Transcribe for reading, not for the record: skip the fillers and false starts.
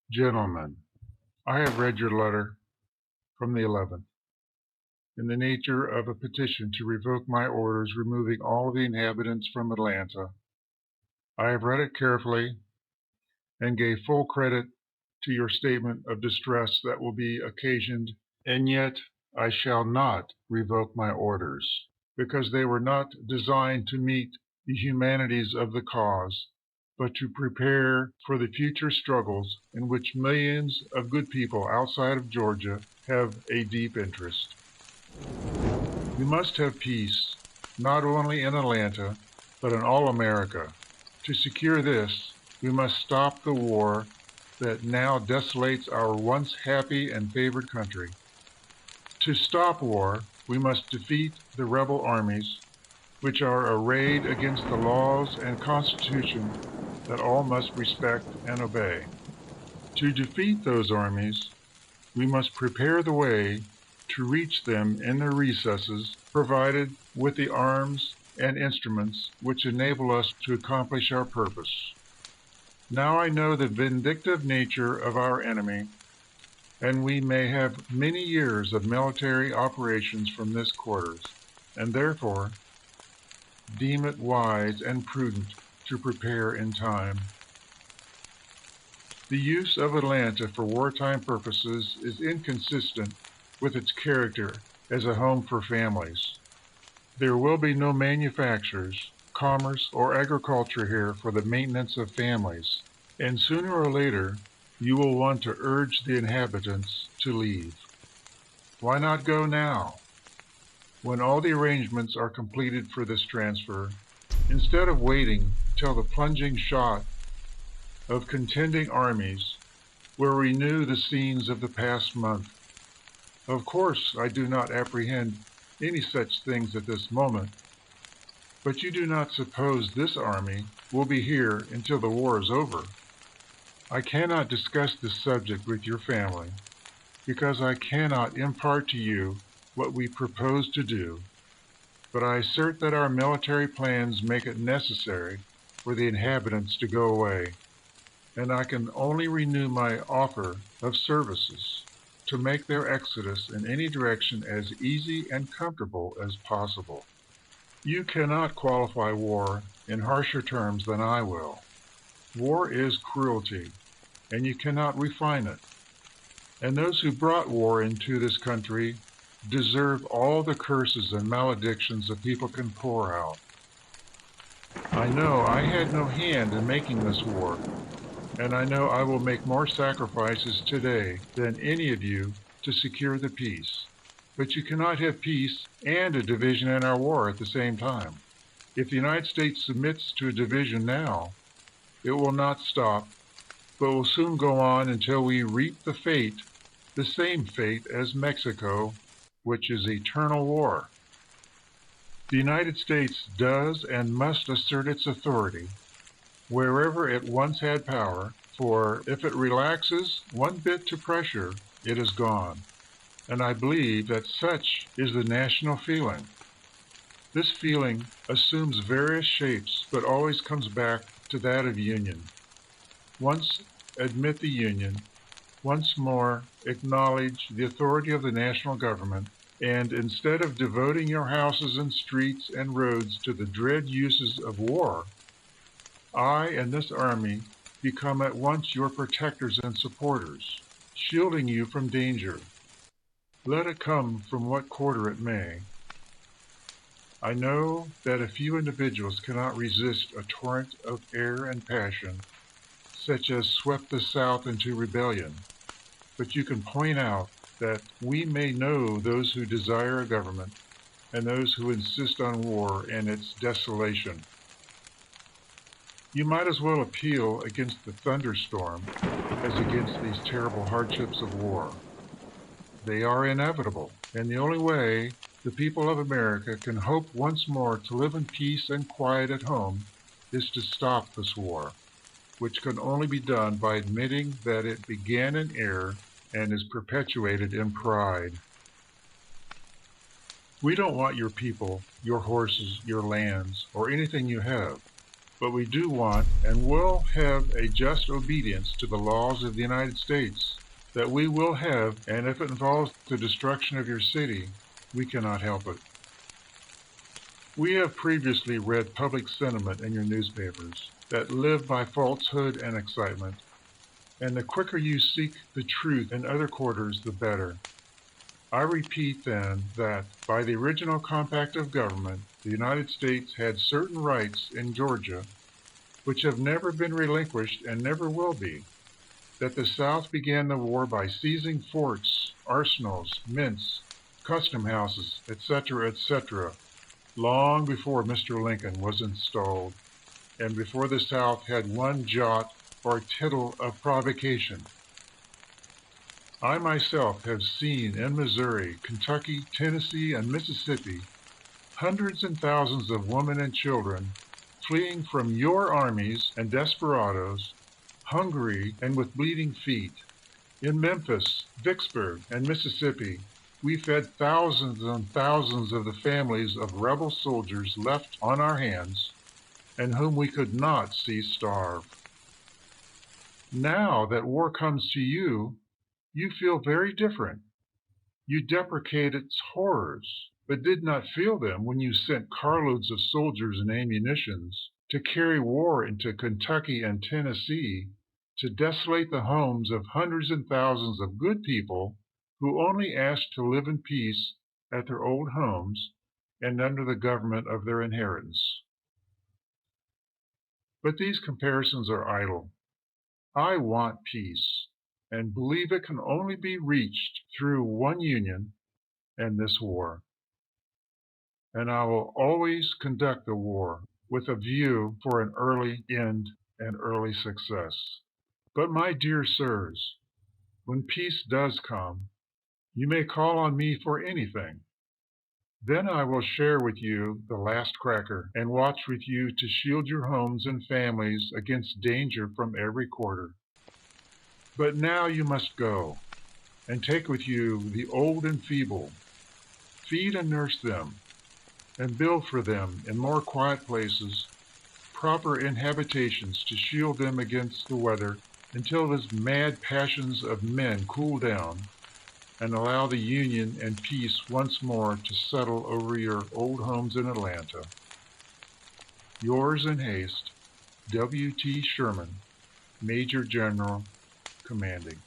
Gentlemen, I have read your letter from the 11th in the nature of a petition to revoke my orders removing all the inhabitants from Atlanta. I have read it carefully and gave full credit to your statement of distress that will be occasioned, and yet I shall not revoke my orders, because they were not designed to meet the humanities of the cause, but to prepare for the future struggles in which millions of good people outside of Georgia have a deep interest. We must have peace, not only in Atlanta, but in all America. To secure this, we must stop the war that now desolates our once happy and favored country. To stop war, we must defeat the rebel armies, which are arrayed against the laws and Constitution that all must respect and obey. To defeat those armies, we must prepare the way to reach them in their recesses, provided with the arms and instruments which enable us to accomplish our purpose. Now I know the vindictive nature of our enemy, and we may have many years of military operations from this quarters, and therefore deem it wise and prudent to prepare in time. The use of Atlanta for wartime purposes is inconsistent with its character as a home for families. There will be no manufactures, commerce, or agriculture here for the maintenance of families, and sooner or later you will want to urge the inhabitants to leave. Why not go now, when all the arrangements are completed for this transfer, instead of waiting till the plunging shot of contending armies will renew the scenes of the past month? Of course, I do not apprehend any such things at this moment, but you do not suppose this army will be here until the war is over. I cannot discuss this subject with your family, because I cannot impart to you what we propose to do, but I assert that our military plans make it necessary for the inhabitants to go away, and I can only renew my offer of services to make their exodus in any direction as easy and comfortable as possible. You cannot qualify war in harsher terms than I will. War is cruelty, and you cannot refine it. And those who brought war into this country deserve all the curses and maledictions that people can pour out. I know I had no hand in making this war, and I know I will make more sacrifices today than any of you to secure the peace. But you cannot have peace and a division in our war at the same time. If the United States submits to a division now, it will not stop, but will soon go on until we reap the same fate as Mexico, which is eternal war. The United States does and must assert its authority wherever it once had power, for if it relaxes one bit to pressure, it is gone. And I believe that such is the national feeling. This feeling assumes various shapes, but always comes back to that of union. Once admit the Union, once more acknowledge the authority of the national government, and instead of devoting your houses and streets and roads to the dread uses of war, I and this army become at once your protectors and supporters, shielding you from danger, let it come from what quarter it may. I know that a few individuals cannot resist a torrent of air and passion, such as swept the South into rebellion, but you can point out that we may know those who desire a government and those who insist on war and its desolation. You might as well appeal against the thunderstorm as against these terrible hardships of war. They are inevitable, and the only way the people of America can hope once more to live in peace and quiet at home is to stop this war, which can only be done by admitting that it began in error and is perpetuated in pride. We don't want your people, your horses, your lands, or anything you have. But we do want and will have a just obedience to the laws of the United States that we will have, and if it involves the destruction of your city, we cannot help it. We have previously read public sentiment in your newspapers that live by falsehood and excitement, and the quicker you seek the truth in other quarters, the better. I repeat then that by the original compact of government, the United States had certain rights in Georgia which have never been relinquished and never will be, that the South began the war by seizing forts, arsenals, mints, custom houses, etc., etc., long before Mr. Lincoln was installed, and before the South had one jot or tittle of provocation. I myself have seen in Missouri, Kentucky, Tennessee, and Mississippi hundreds and thousands of women and children fleeing from your armies and desperadoes, hungry and with bleeding feet. In Memphis, Vicksburg, and Mississippi, we fed thousands and thousands of the families of rebel soldiers left on our hands and whom we could not see starve. Now that war comes to you, you feel very different. You deprecate its horrors, but did not feel them when you sent carloads of soldiers and ammunitions to carry war into Kentucky and Tennessee, to desolate the homes of hundreds and thousands of good people who only asked to live in peace at their old homes and under the government of their inheritance. But these comparisons are idle. I want peace, and believe it can only be reached through one union and this war. And I will always conduct the war with a view for an early end and early success. But my dear sirs, when peace does come, you may call on me for anything. Then I will share with you the last cracker and watch with you to shield your homes and families against danger from every quarter. But now you must go, and take with you the old and feeble. Feed and nurse them, and build for them in more quiet places proper inhabitations to shield them against the weather until the mad passions of men cool down, and allow the union and peace once more to settle over your old homes in Atlanta. Yours in haste, W.T. Sherman, Major General, Commanding.